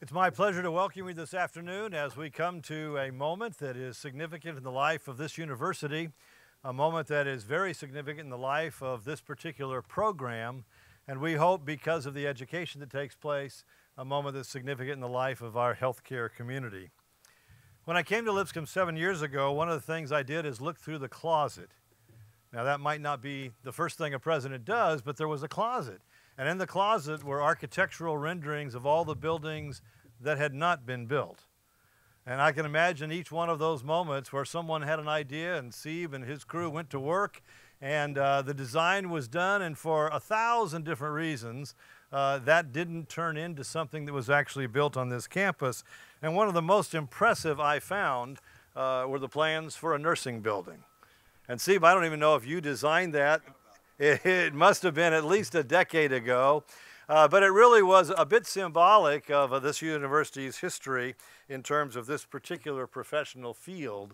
It's my pleasure to welcome you this afternoon as we come to a moment that is significant in the life of this university, a moment that is very significant in the life of this particular program, and we hope because of the education that takes place, a moment that's significant in the life of our healthcare community. When I came to Lipscomb 7 years ago, one of the things I did is look through the closet. Now that might not be the first thing a president does, but there was a closet. And in the closet were architectural renderings of all the buildings that had not been built. And I can imagine each one of those moments where someone had an idea and Steve and his crew went to work and the design was done, and for 1,000 different reasons, that didn't turn into something that was actually built on this campus. And one of the most impressive I found were the plans for a nursing building. And Steve, I don't even know if you designed that. It must have been at least a decade ago. But it really was a bit symbolic of this university's history in terms of this particular professional field.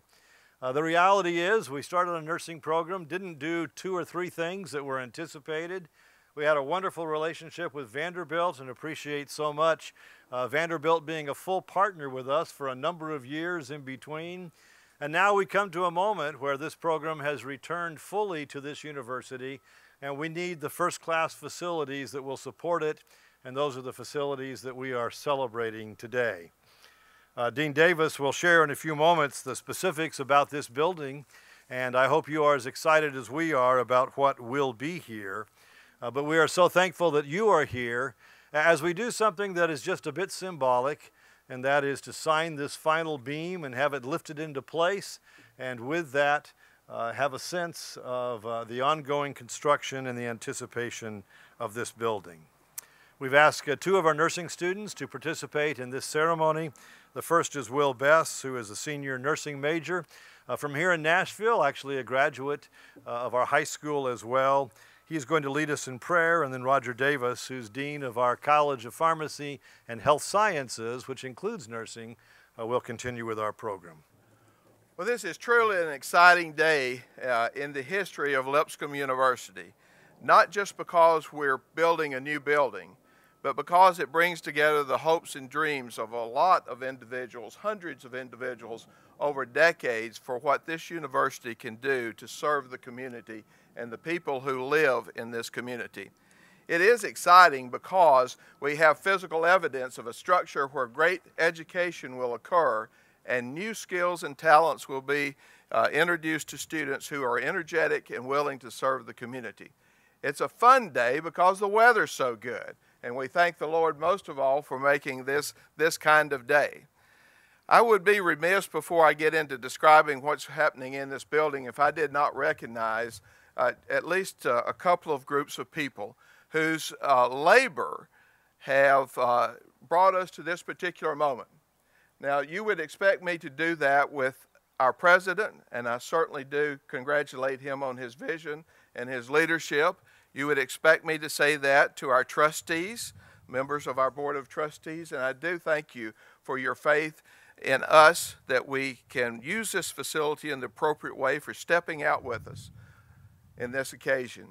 The reality is we started a nursing program, didn't do 2 or 3 things that were anticipated. We had a wonderful relationship with Vanderbilt and appreciate so much Vanderbilt being a full partner with us for a number of years in between. And now we come to a moment where this program has returned fully to this university, and we need the first-class facilities that will support it, and those are the facilities that we are celebrating today. Dean Davis will share in a few moments the specifics about this building, and I hope you are as excited as we are about what will be here. But we are so thankful that you are here as we do something that is just a bit symbolic, and that is to sign this final beam and have it lifted into place, and with that, have a sense of the ongoing construction and the anticipation of this building. We've asked 2 of our nursing students to participate in this ceremony. The first is Will Bess, who is a senior nursing major from here in Nashville, actually a graduate of our high school as well. He's going to lead us in prayer, and then Roger Davis, who's Dean of our College of Pharmacy and Health Sciences, which includes nursing, will continue with our program. Well, this is truly an exciting day in the history of Lipscomb University, not just because we're building a new building, but because it brings together the hopes and dreams of a lot of individuals, hundreds of individuals over decades for what this university can do to serve the community and the people who live in this community. It is exciting because we have physical evidence of a structure where great education will occur and new skills and talents will be introduced to students who are energetic and willing to serve the community. It's a fun day because the weather's so good, and we thank the Lord most of all for making this kind of day. I would be remiss before I get into describing what's happening in this building if I did not recognize at least a couple of groups of people whose labor have brought us to this particular moment. Now, you would expect me to do that with our president, and I certainly do congratulate him on his vision and his leadership. You would expect me to say that to our trustees, members of our board of trustees, and I do thank you for your faith in us that we can use this facility in the appropriate way for stepping out with us in this occasion.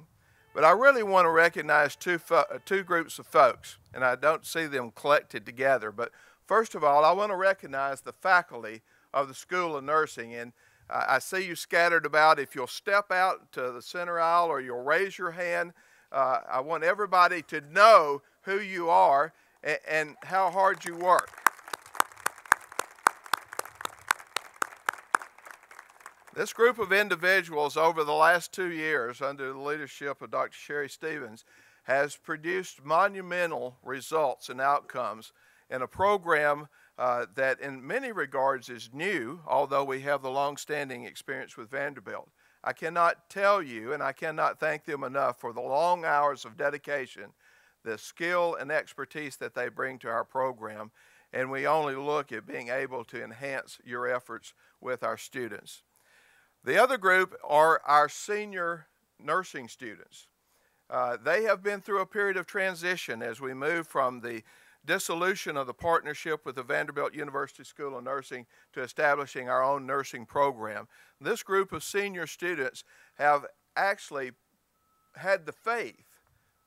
But I really want to recognize two groups of folks, and I don't see them collected together. But first of all, I want to recognize the faculty of the School of Nursing. And I see you scattered about. If you'll step out to the center aisle or you'll raise your hand, I want everybody to know who you are and how hard you work. This group of individuals over the last 2 years under the leadership of Dr. Sherry Stevens has produced monumental results and outcomes in a program that in many regards is new, although we have the long-standing experience with Vanderbilt. I cannot tell you, and I cannot thank them enough for the long hours of dedication, the skill and expertise that they bring to our program, and we only look at being able to enhance your efforts with our students. The other group are our senior nursing students. They have been through a period of transition as we move from the dissolution of the partnership with the Vanderbilt University School of Nursing to establishing our own nursing program. This group of senior students have actually had the faith,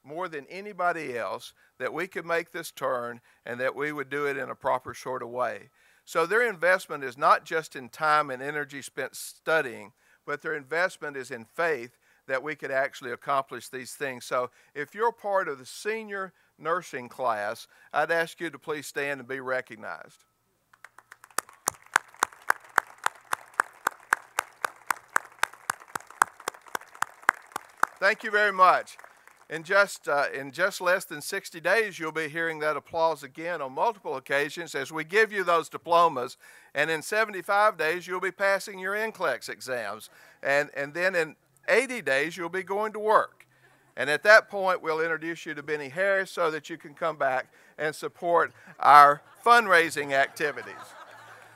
more than anybody else that we could make this turn and that we would do it in a proper sort of way. So their investment is not just in time and energy spent studying, but their investment is in faith that we could actually accomplish these things. So if you're part of the senior nursing class, I'd ask you to please stand and be recognized. Thank you very much. In just less than 60 days, you'll be hearing that applause again on multiple occasions as we give you those diplomas. And in 75 days, you'll be passing your NCLEX exams. And then in 80 days, you'll be going to work. And at that point, we'll introduce you to Benny Harris so that you can come back and support our fundraising activities.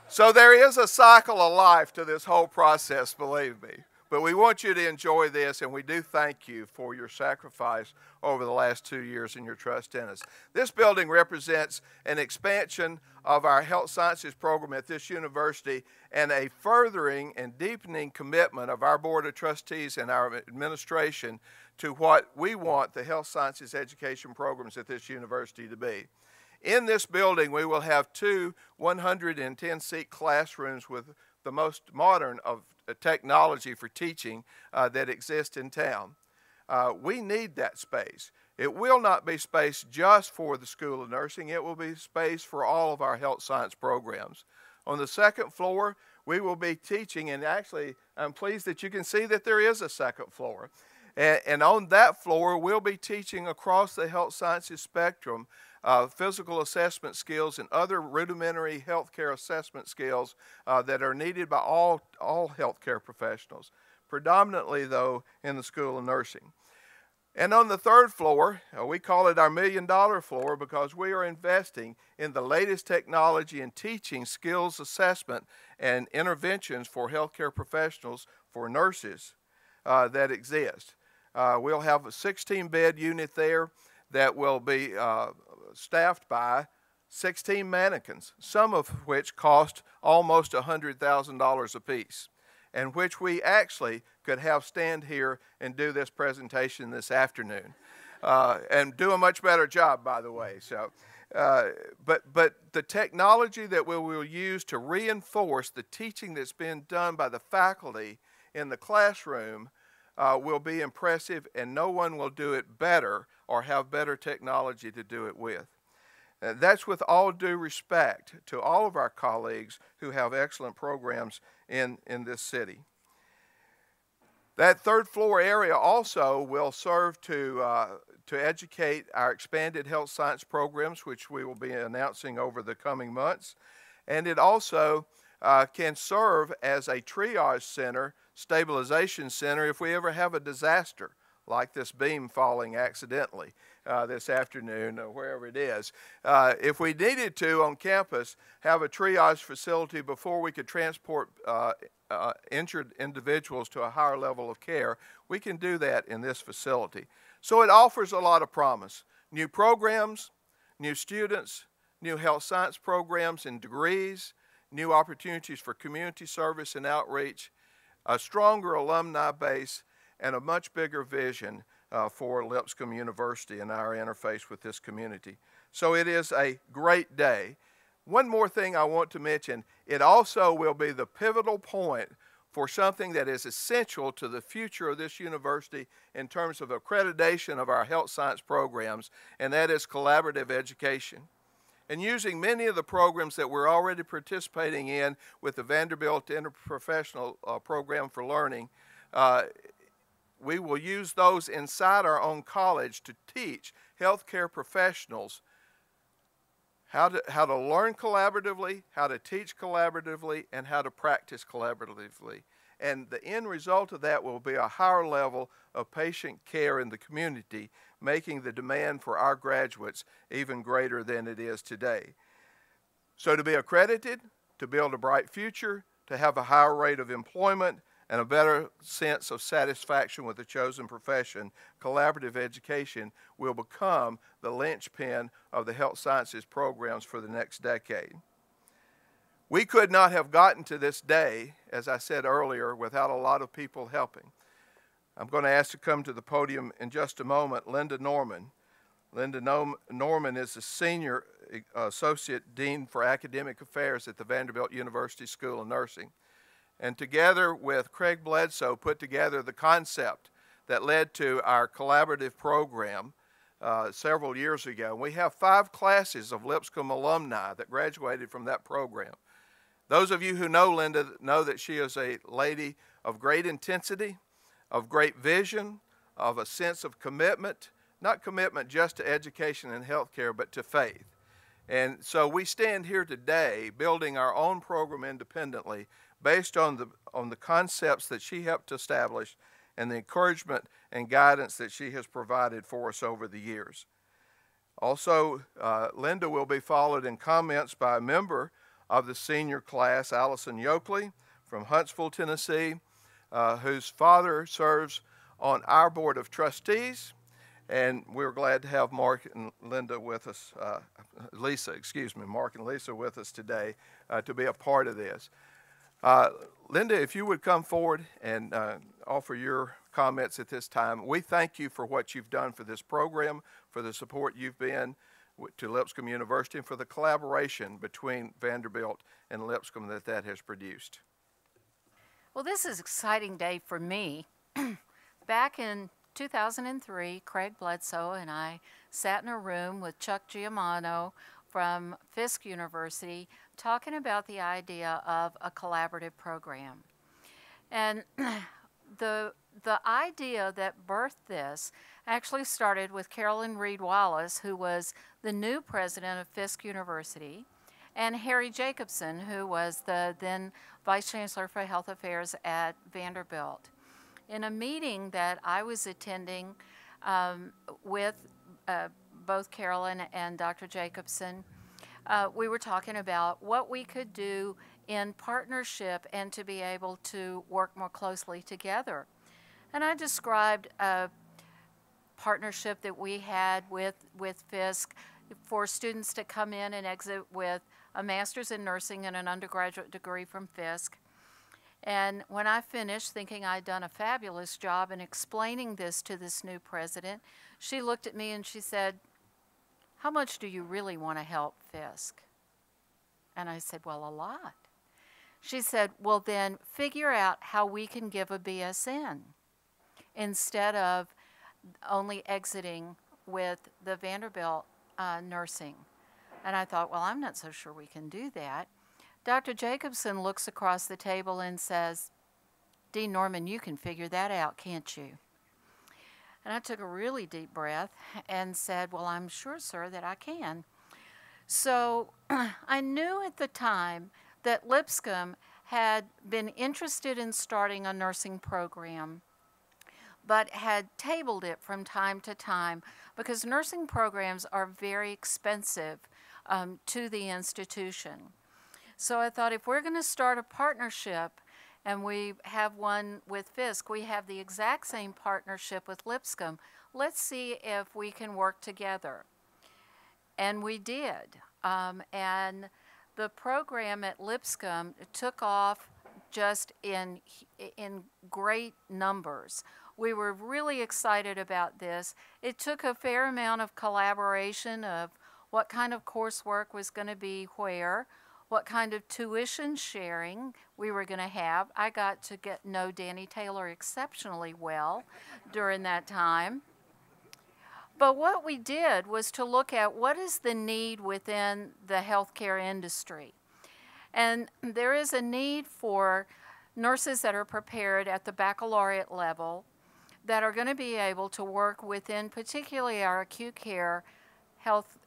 So there is a cycle of life to this whole process, believe me. But we want you to enjoy this, and we do thank you for your sacrifice over the last 2 years and your trust in us. This building represents an expansion of our health sciences program at this university and a furthering and deepening commitment of our Board of Trustees and our administration to what we want the health sciences education programs at this university to be. In this building, we will have 2 110-seat classrooms with the most modern of technology for teaching that exists in town. We need that space. It will not be space just for the School of Nursing. It will be space for all of our health science programs. On the second floor, we will be teaching, and actually I'm pleased that you can see that there is a second floor. And on that floor, we'll be teaching across the health sciences spectrum physical assessment skills and other rudimentary healthcare assessment skills that are needed by all healthcare professionals, predominantly, though, in the School of Nursing. And on the third floor, we call it our $1 million floor because we are investing in the latest technology in teaching skills assessment and interventions for healthcare professionals, for nurses that exist. We'll have a 16-bed unit there that will be staffed by 16 mannequins, some of which cost almost $100,000 apiece, and which we actually could have stand here and do this presentation this afternoon, and do a much better job, by the way. So, but the technology that we will use to reinforce the teaching that's been done by the faculty in the classroom will be impressive, and no one will do it better or have better technology to do it with. That's with all due respect to all of our colleagues who have excellent programs in this city. That third floor area also will serve to educate our expanded health science programs, which we will be announcing over the coming months. And it also can serve as a triage center, stabilization center, if we ever have a disaster like this beam falling accidentally this afternoon or wherever it is. If we needed to on campus have a triage facility before we could transport injured individuals to a higher level of care, we can do that in this facility. So it offers a lot of promise. New programs, new students, new health science programs and degrees, new opportunities for community service and outreach, a stronger alumni base, and a much bigger vision for Lipscomb University and our interface with this community. So it is a great day. One more thing I want to mention, it also will be the pivotal point for something that is essential to the future of this university in terms of accreditation of our health science programs, and that is collaborative education. And using many of the programs that we're already participating in with the Vanderbilt Interprofessional Program for Learning, we will use those inside our own college to teach healthcare professionals how to learn collaboratively, how to teach collaboratively, and how to practice collaboratively. And the end result of that will be a higher level of patient care in the community, making the demand for our graduates even greater than it is today. So to be accredited, to build a bright future, to have a higher rate of employment, and a better sense of satisfaction with the chosen profession, collaborative education will become the linchpin of the health sciences programs for the next decade. We could not have gotten to this day, as I said earlier, without a lot of people helping. I'm going to ask to come to the podium in just a moment Linda Norman. Norman is the Senior Associate Dean for Academic Affairs at the Vanderbilt University School of Nursing. And together with Craig Bledsoe put together the concept that led to our collaborative program several years ago. We have 5 classes of Lipscomb alumni that graduated from that program. Those of you who know Linda know that she is a lady of great intensity, of great vision, of a sense of commitment, not commitment just to education and healthcare, but to faith. And so we stand here today building our own program independently based on the concepts that she helped establish and the encouragement and guidance that she has provided for us over the years. Also, Linda will be followed in comments by a member of the senior class, Allison Yoakley from Huntsville, Tennessee, whose father serves on our board of trustees. And we're glad to have Mark and Linda with us, Mark and Lisa with us today to be a part of this. Linda, if you would come forward and offer your comments at this time. We thank you for what you've done for this program, for the support you've been to Lipscomb University, and for the collaboration between Vanderbilt and Lipscomb that has produced. Well, this is an exciting day for me. Back in 2003, Craig Bledsoe and I sat in a room with Chuck Giammano from Fisk University talking about the idea of a collaborative program. And the idea that birthed this actually started with Carolyn Reed Wallace, who was the new president of Fisk University, and Harry Jacobson, who was the then Vice Chancellor for Health Affairs at Vanderbilt. In a meeting that I was attending with both Carolyn and Dr. Jacobson, we were talking about what we could do in partnership and to be able to work more closely together. And I described a partnership that we had with Fisk for students to come in and exit with a master's in nursing and an undergraduate degree from Fisk. And when I finished, thinking I'd done a fabulous job in explaining this to this new president, she looked at me and she said, "How much do you really want to help Fisk?" And I said, "Well, a lot." She said, "Well, then figure out how we can give a BSN instead of only exiting with the Vanderbilt nursing." And I thought, well, I'm not so sure we can do that. Dr. Jacobson looks across the table and says, "Dean Norman, you can figure that out, can't you?" And I took a really deep breath and said, "Well, I'm sure, sir, that I can." So I knew at the time that Lipscomb had been interested in starting a nursing program, but had tabled it from time to time because nursing programs are very expensive to the institution. So I thought, if we're going to start a partnership, and we have one with Fisk, we have the exact same partnership with Lipscomb, let's see if we can work together. And we did. And the program at Lipscomb took off just in great numbers. We were really excited about this. It took a fair amount of collaboration of what kind of coursework was going to be where, what kind of tuition sharing we were going to have. I got to know Danny Taylor exceptionally well during that time. But what we did was to look at what is the need within the healthcare industry. And there is a need for nurses that are prepared at the baccalaureate level that are going to be able to work within particularly our acute care health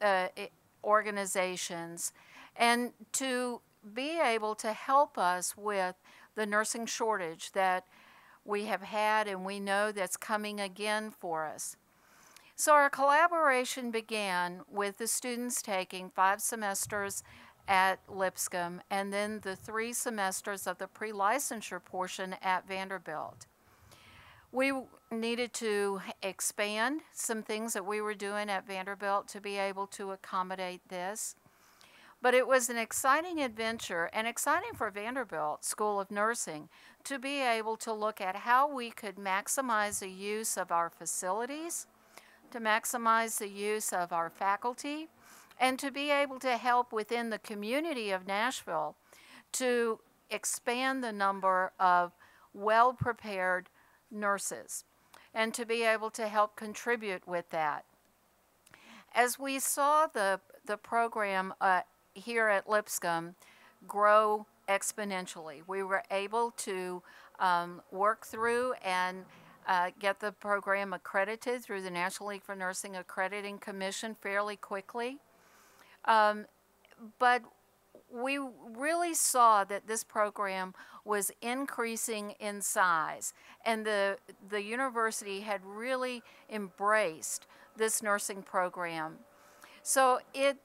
organizations, and to be able to help us with the nursing shortage that we have had and we know that's coming again for us. So our collaboration began with the students taking 5 semesters at Lipscomb and then the 3 semesters of the pre-licensure portion at Vanderbilt. We needed to expand some things that we were doing at Vanderbilt to be able to accommodate this. But it was an exciting adventure and exciting for Vanderbilt School of Nursing to be able to look at how we could maximize the use of our facilities, to maximize the use of our faculty, and to be able to help within the community of Nashville to expand the number of well-prepared nurses and to be able to help contribute with that. As we saw the program here at Lipscomb grow exponentially, we were able to work through and get the program accredited through the National League for Nursing Accrediting Commission fairly quickly. But we really saw that this program was increasing in size, and the university had really embraced this nursing program. So it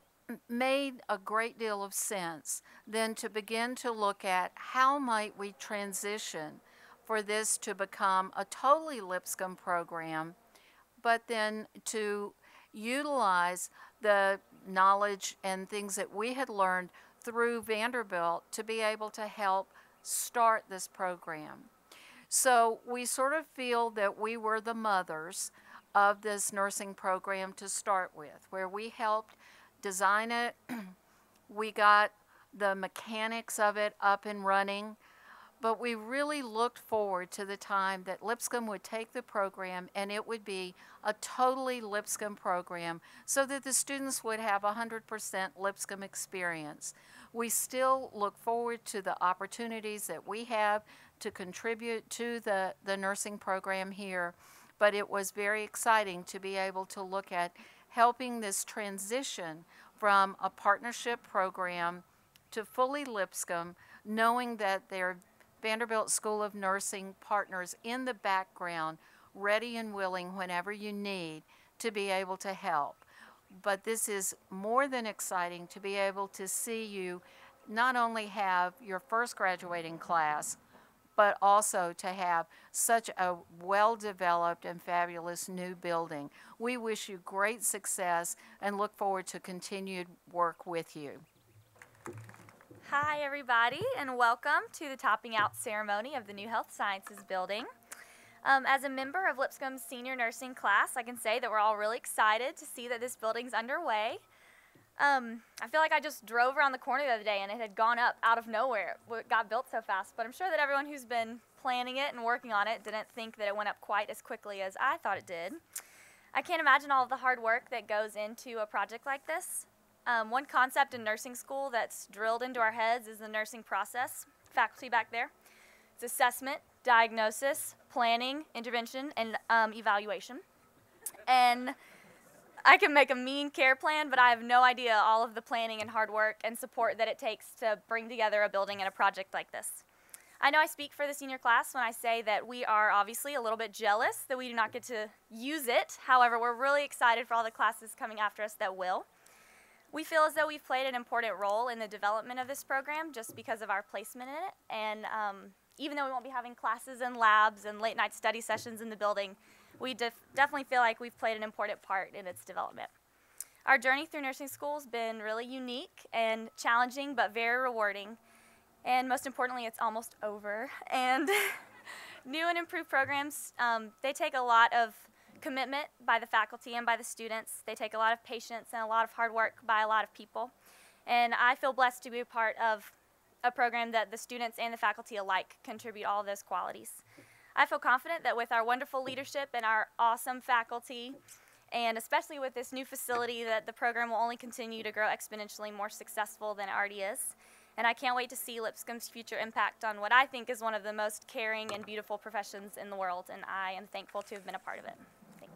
made a great deal of sense then to begin to look at how might we transition for this to become a totally Lipscomb program, but then to utilize the knowledge and things that we had learned through Vanderbilt to be able to help start this program. So we sort of feel that we were the mothers of this nursing program to start with, where we helped design it, we got the mechanics of it up and running, but we really looked forward to the time that Lipscomb would take the program and it would be a totally Lipscomb program so that the students would have 100% Lipscomb experience. We still look forward to the opportunities that we have to contribute to the nursing program here, but it was very exciting to be able to look at helping this transition from a partnership program to fully Lipscomb, knowing that there are Vanderbilt School of Nursing partners in the background, ready and willing whenever you need to be able to help. But this is more than exciting to be able to see you not only have your first graduating class, but also to have such a well-developed and fabulous new building. We wish you great success and look forward to continued work with you. Hi everybody, and welcome to the topping out ceremony of the new Health Sciences building. As a member of Lipscomb's senior nursing class, I can say that we're all really excited to see that this building's underway. I feel like I just drove around the corner the other day and it had gone up out of nowhere. It got built so fast, but I'm sure that everyone who's been planning it and working on it didn't think that it went up quite as quickly as I thought it did. I can't imagine all of the hard work that goes into a project like this. One concept in nursing school that's drilled into our heads is the nursing process. Faculty back there. It's assessment, diagnosis, planning, intervention, and evaluation. And I can make a mean care plan, but I have no idea all of the planning and hard work and support that it takes to bring together a building and a project like this. I know I speak for the senior class when I say that we are obviously a little bit jealous that we do not get to use it. However, we're really excited for all the classes coming after us that will. We feel as though we've played an important role in the development of this program just because of our placement in it. And even though we won't be having classes and labs and late night study sessions in the building, we definitely feel like we've played an important part in its development. Our journey through nursing school has been really unique and challenging, but very rewarding. And most importantly, it's almost over. And new and improved programs, they take a lot of commitment by the faculty and by the students. They take a lot of patience and a lot of hard work by a lot of people. And I feel blessed to be a part of a program that the students and the faculty alike contribute all of those qualities. I feel confident that with our wonderful leadership and our awesome faculty, and especially with this new facility, that the program will only continue to grow exponentially more successful than it already is. And I can't wait to see Lipscomb's future impact on what I think is one of the most caring and beautiful professions in the world, and I am thankful to have been a part of it. Thanks.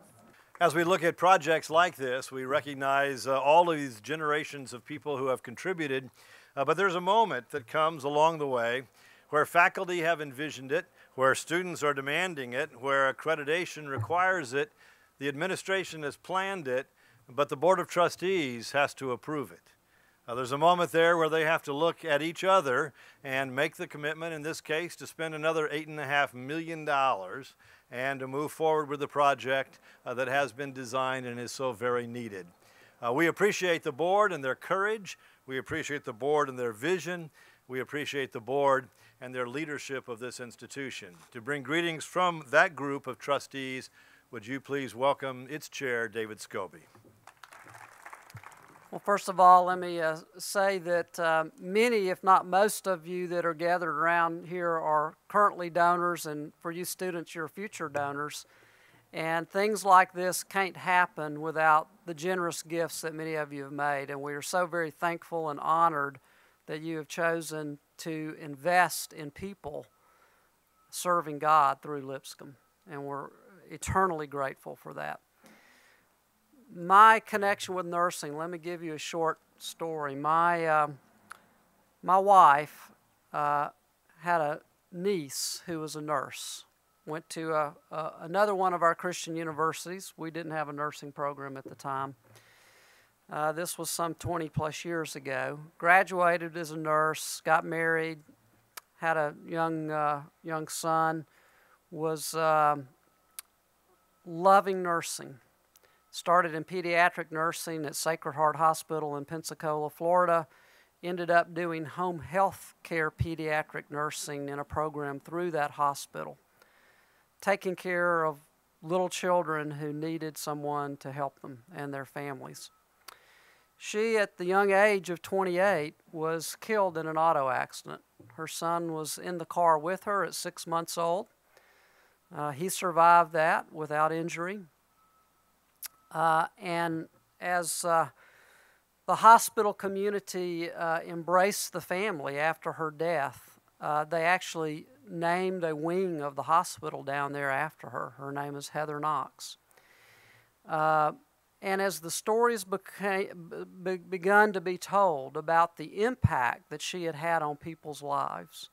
As we look at projects like this, we recognize all of these generations of people who have contributed, but there's a moment that comes along the way where faculty have envisioned it, where students are demanding it, where accreditation requires it, the administration has planned it, but the Board of Trustees has to approve it. There's a moment there where they have to look at each other and make the commitment, in this case, to spend another $8.5 million and to move forward with the project that has been designed and is so very needed. We appreciate the board and their courage We appreciate the board and their vision. We appreciate the board and their leadership of this institution. To bring greetings from that group of trustees, would you please welcome its chair, David Scobie. Well, first of all, let me say that many, if not most of you that are gathered around here are currently donors, and for you students, you're future donors. And things like this can't happen without the generous gifts that many of you have made. And we are so very thankful and honored that you have chosen to invest in people serving God through Lipscomb. And we're eternally grateful for that. My connection with nursing, let me give you a short story. My wife had a niece who was a nurse. Went to another one of our Christian universities. We didn't have a nursing program at the time. This was some 20 plus years ago. Graduated as a nurse, got married, had a young son, was loving nursing. Started in pediatric nursing at Sacred Heart Hospital in Pensacola, Florida. Ended up doing home health care pediatric nursing in a program through that hospital, taking care of little children who needed someone to help them and their families. She, at the young age of 28, was killed in an auto accident. Her son was in the car with her at 6 months old. He survived that without injury. And as the hospital community embraced the family after her death, they actually named a wing of the hospital down there after her. Her name is Heather Knox. And as the stories begun to be told about the impact that she had had on people's lives,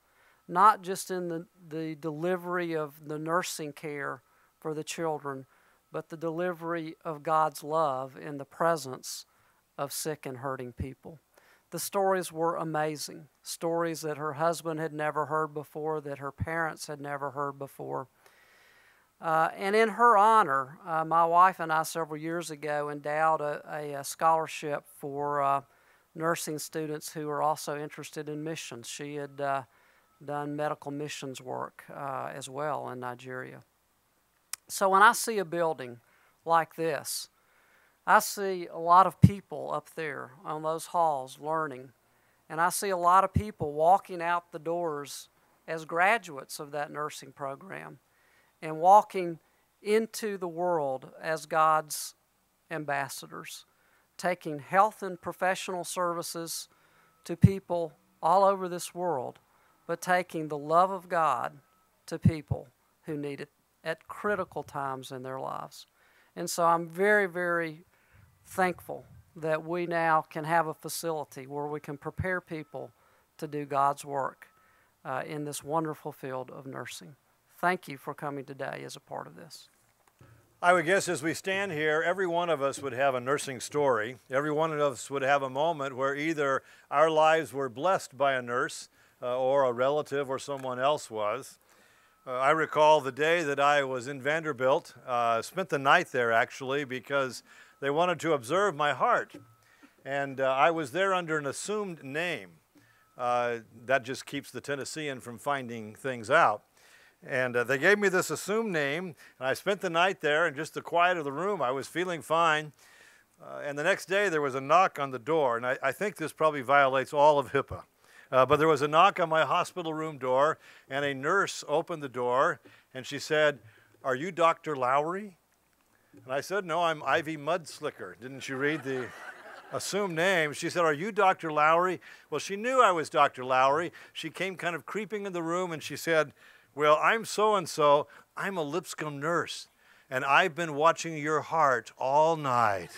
not just in the delivery of the nursing care for the children, but the delivery of God's love in the presence of sick and hurting people. The stories were amazing, stories that her husband had never heard before, that her parents had never heard before. And in her honor, my wife and I several years ago endowed a scholarship for nursing students who are also interested in missions. She had done medical missions work as well in Nigeria. So when I see a building like this, I see a lot of people up there on those halls learning, and I see a lot of people walking out the doors as graduates of that nursing program and walking into the world as God's ambassadors, taking health and professional services to people all over this world, but taking the love of God to people who need it at critical times in their lives. And so I'm very, very thankful that we now can have a facility where we can prepare people to do God's work in this wonderful field of nursing. Thank you for coming today as a part of this. I would guess as we stand here, every one of us would have a nursing story. Every one of us would have a moment where either our lives were blessed by a nurse or a relative or someone else was. I recall the day that I was in Vanderbilt, spent the night there actually because they wanted to observe my heart. And I was there under an assumed name. That just keeps the Tennessean from finding things out. And they gave me this assumed name, and I spent the night there in just the quiet of the room. I was feeling fine. And the next day there was a knock on the door, and I think this probably violates all of HIPAA. But there was a knock on my hospital room door, and a nurse opened the door, and she said, "Are you Dr. Lowry?" And I said, "No, I'm Ivy Mudslicker." Didn't you read the assumed name? She said, "Are you Dr. Lowry?" Well, she knew I was Dr. Lowry. She came kind of creeping in the room, and she said, "Well, I'm so-and-so. I'm a Lipscomb nurse, and I've been watching your heart all night."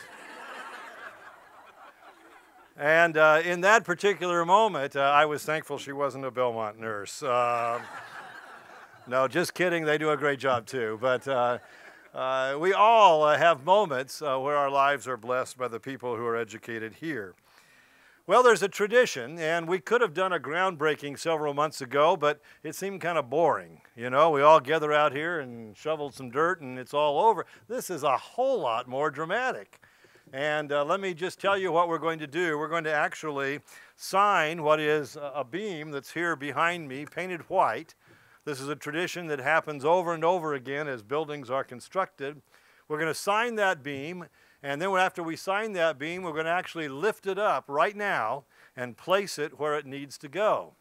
And in that particular moment, I was thankful she wasn't a Belmont nurse. No, just kidding. They do a great job, too. But we all have moments where our lives are blessed by the people who are educated here. Well, there's a tradition, and we could have done a groundbreaking several months ago, but it seemed kind of boring. You know, we all gather out here and shovel some dirt, and it's all over. This is a whole lot more dramatic. And let me just tell you what we're going to do. We're going to actually sign what is a beam that's here behind me, painted white. This is a tradition that happens over and over again as buildings are constructed. We're going to sign that beam, and then after we sign that beam, we're going to actually lift it up right now and place it where it needs to go.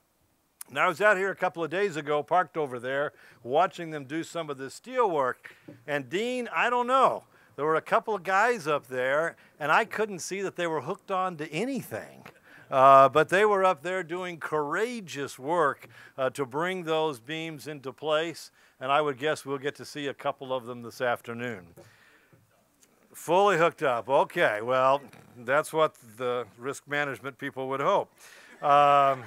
Now, I was out here a couple of days ago, parked over there, watching them do some of this steel work. And Dean, I don't know. There were a couple of guys up there, and I couldn't see that they were hooked on to anything. But they were up there doing courageous work to bring those beams into place. And I would guess we'll get to see a couple of them this afternoon. Fully hooked up. Okay, well, that's what the risk management people would hope. I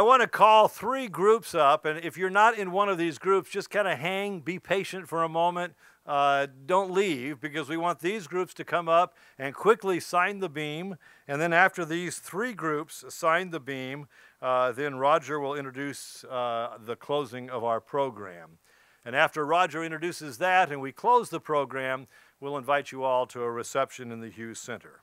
want to call 3 groups up, and if you're not in one of these groups, just kind of hang, be patient for a moment. Don't leave, because we want these groups to come up and quickly sign the beam, and then after these 3 groups sign the beam, then Roger will introduce the closing of our program. And after Roger introduces that and we close the program, we'll invite you all to a reception in the Hughes Center.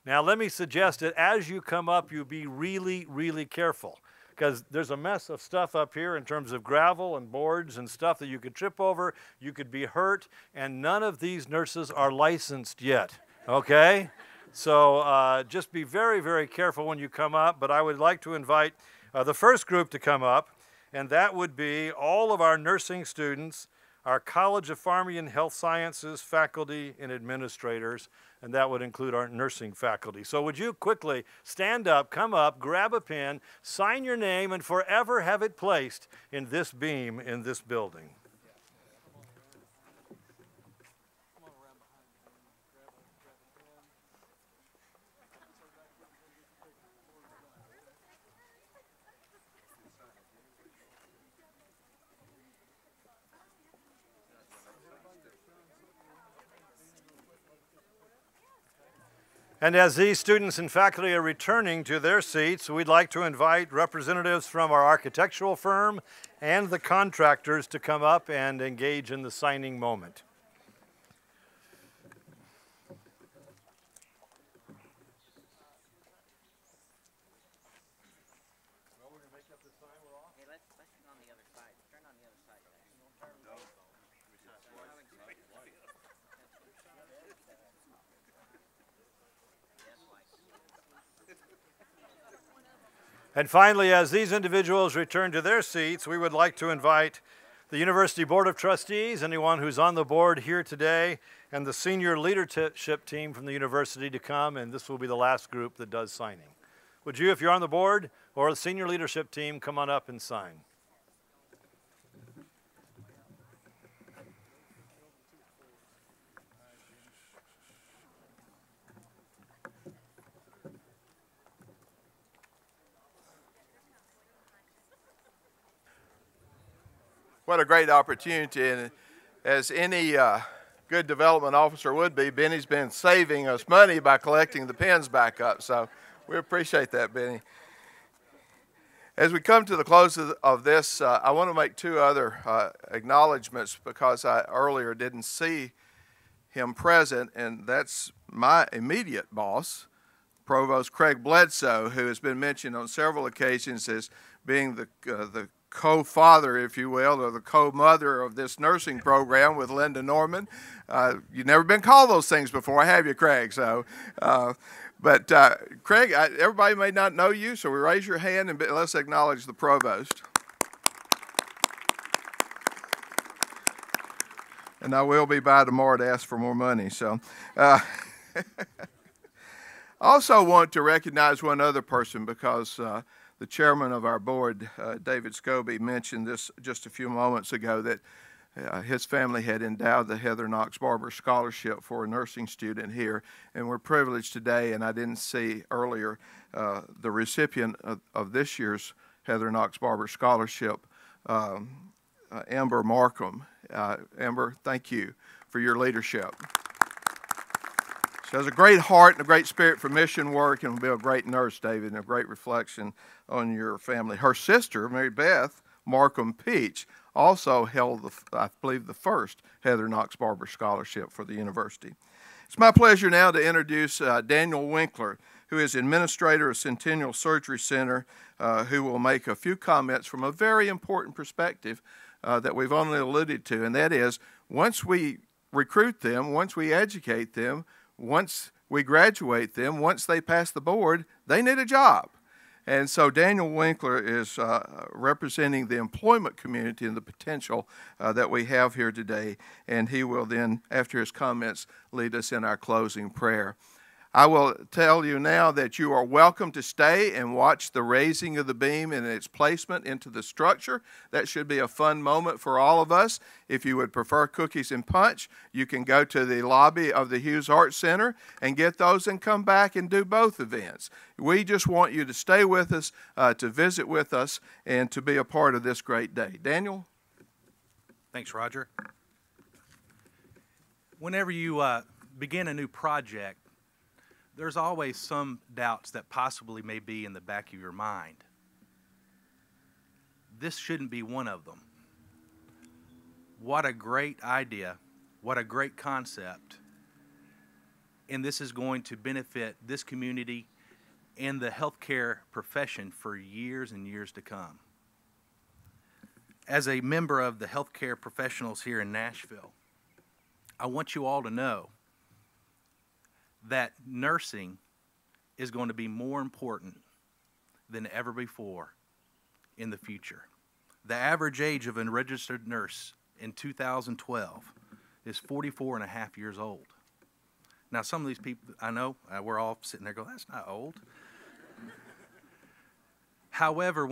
Now, let me suggest that as you come up, you be really, really careful, because there's a mess of stuff up here in terms of gravel and boards and stuff that you could trip over, you could be hurt, and none of these nurses are licensed yet, okay? So just be very, very careful when you come up, but I would like to invite the first group to come up, and that would be all of our nursing students, our College of Pharmacy and Health Sciences faculty and administrators, and that would include our nursing faculty. So would you quickly stand up, come up, grab a pen, sign your name, and forever have it placed in this beam in this building. And as these students and faculty are returning to their seats, we'd like to invite representatives from our architectural firm and the contractors to come up and engage in the signing moment. And finally, as these individuals return to their seats, we would like to invite the University Board of Trustees, anyone who's on the board here today, and the senior leadership team from the university to come, and this will be the last group that does signing. Would you, if you're on the board, or the senior leadership team, come on up and sign? What a great opportunity, and as any good development officer would be, Benny's been saving us money by collecting the pens back up, so we appreciate that, Benny. As we come to the close of this, I want to make 2 other acknowledgments, because I earlier didn't see him present, and that's my immediate boss, Provost Craig Bledsoe, who has been mentioned on several occasions as being the co-father, if you will, or the co-mother of this nursing program with Linda Norman. You've never been called those things before, have you, Craig? So, but Craig, everybody may not know you, so we raise your hand and let's acknowledge the provost. And I will be by tomorrow to ask for more money. So, I also want to recognize one other person, because the chairman of our board, David Scobie, mentioned this just a few moments ago, that his family had endowed the Heather Knox Barber Scholarship for a nursing student here. And we're privileged today, and I didn't see earlier, the recipient of this year's Heather Knox Barber Scholarship, Amber Markham. Amber, thank you for your leadership. She has a great heart and a great spirit for mission work, and will be a great nurse, David, and a great reflection on your family. Her sister, Mary Beth, Markham Peach, also held, I believe, the first Heather Knox Barber Scholarship for the university. It's my pleasure now to introduce Daniel Winkler, who is administrator of Centennial Surgery Center, who will make a few comments from a very important perspective that we've only alluded to, and that is, once we recruit them, once we educate them, once we graduate them, once they pass the board, they need a job. And so Daniel Winkler is representing the employment community and the potential that we have here today, and he will then, after his comments, lead us in our closing prayer. I will tell you now that you are welcome to stay and watch the raising of the beam and its placement into the structure. That should be a fun moment for all of us. If you would prefer cookies and punch, you can go to the lobby of the Hughes Art Center and get those and come back and do both events. We just want you to stay with us, to visit with us, and to be a part of this great day. Daniel? Thanks, Roger. Whenever you begin a new project, there's always some doubts that possibly may be in the back of your mind. This shouldn't be one of them. What a great idea, what a great concept, and this is going to benefit this community and the healthcare profession for years and years to come. As a member of the healthcare professionals here in Nashville, I want you all to know that nursing is going to be more important than ever before in the future. The average age of a registered nurse in 2012 is 44 and a half years old. Now, some of these people, I know, we're all sitting there going, that's not old. However,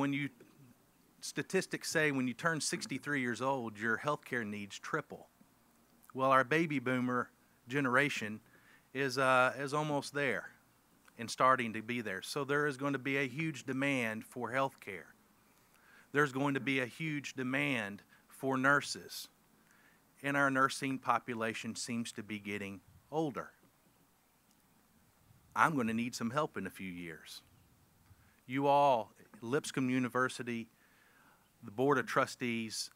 statistics say when you turn 63 years old, your healthcare needs triple. Well, our baby boomer generation is almost there and starting to be there. So there is going to be a huge demand for health care. There's going to be a huge demand for nurses. And our nursing population seems to be getting older. I'm going to need some help in a few years. You all, Lipscomb University, the Board of Trustees,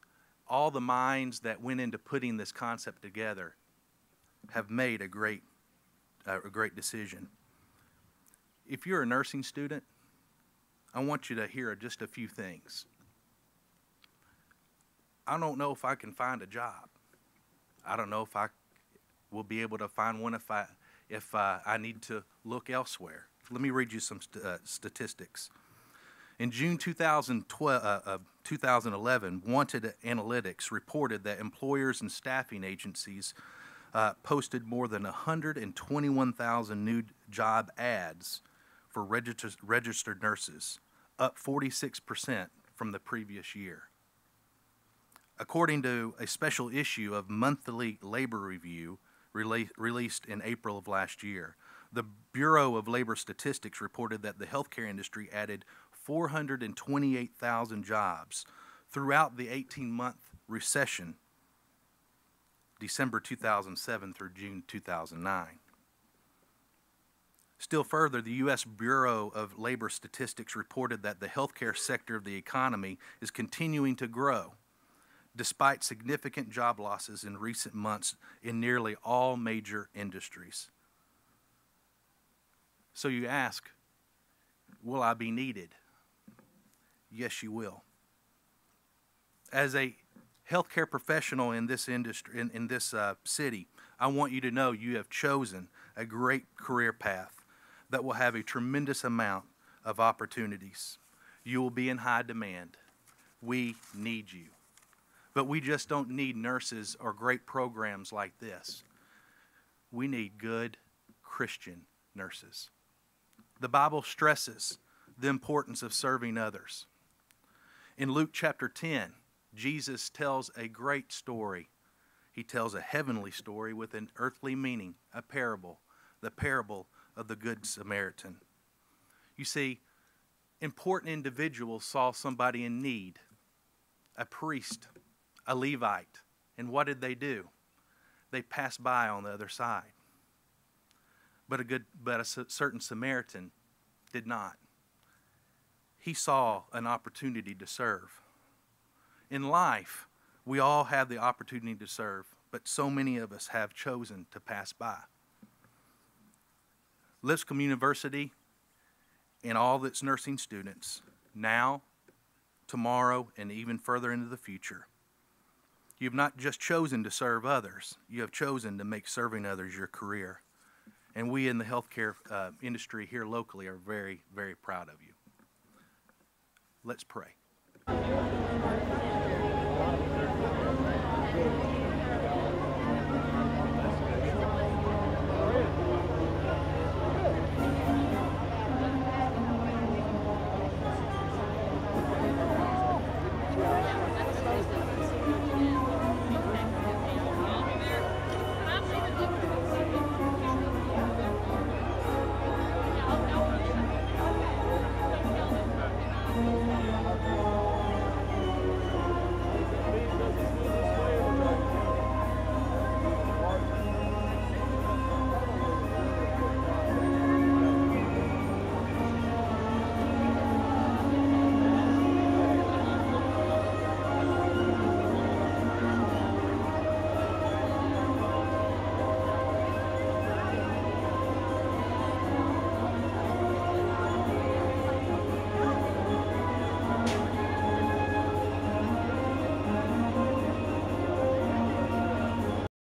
all the minds that went into putting this concept together have made a great decision. If you're a nursing student, I want you to hear just a few things. I don't know if I can find a job. I don't know if I will be able to find one if I need to look elsewhere. Let me read you some statistics. In June 2011, Wanted Analytics reported that employers and staffing agencies posted more than 121,000 new job ads for registered nurses, up 46% from the previous year. According to a special issue of Monthly Labor Review released in April of last year, the Bureau of Labor Statistics reported that the healthcare industry added 428,000 jobs throughout the 18-month recession, December 2007 through June 2009. Still further, the U.S. Bureau of Labor Statistics reported that the healthcare sector of the economy is continuing to grow, despite significant job losses in recent months in nearly all major industries. So you ask, will I be needed? Yes, you will. As a healthcare professional in this industry, in this city, I want you to know you have chosen a great career path that will have a tremendous amount of opportunities. You will be in high demand. We need you. But we just don't need nurses or great programs like this. We need good Christian nurses. The Bible stresses the importance of serving others. In Luke chapter 10, Jesus tells a great story. He tells a heavenly story with an earthly meaning, a parable, the parable of the Good Samaritan. You see, important individuals saw somebody in need, a priest, a Levite, and what did they do? They passed by on the other side. But a certain Samaritan did not. He saw an opportunity to serve. In life, we all have the opportunity to serve, but so many of us have chosen to pass by. Lipscomb University and all its nursing students, now, tomorrow, and even further into the future, you have not just chosen to serve others, you have chosen to make serving others your career. And we in the healthcare industry here locally are very, very proud of you. Let's pray.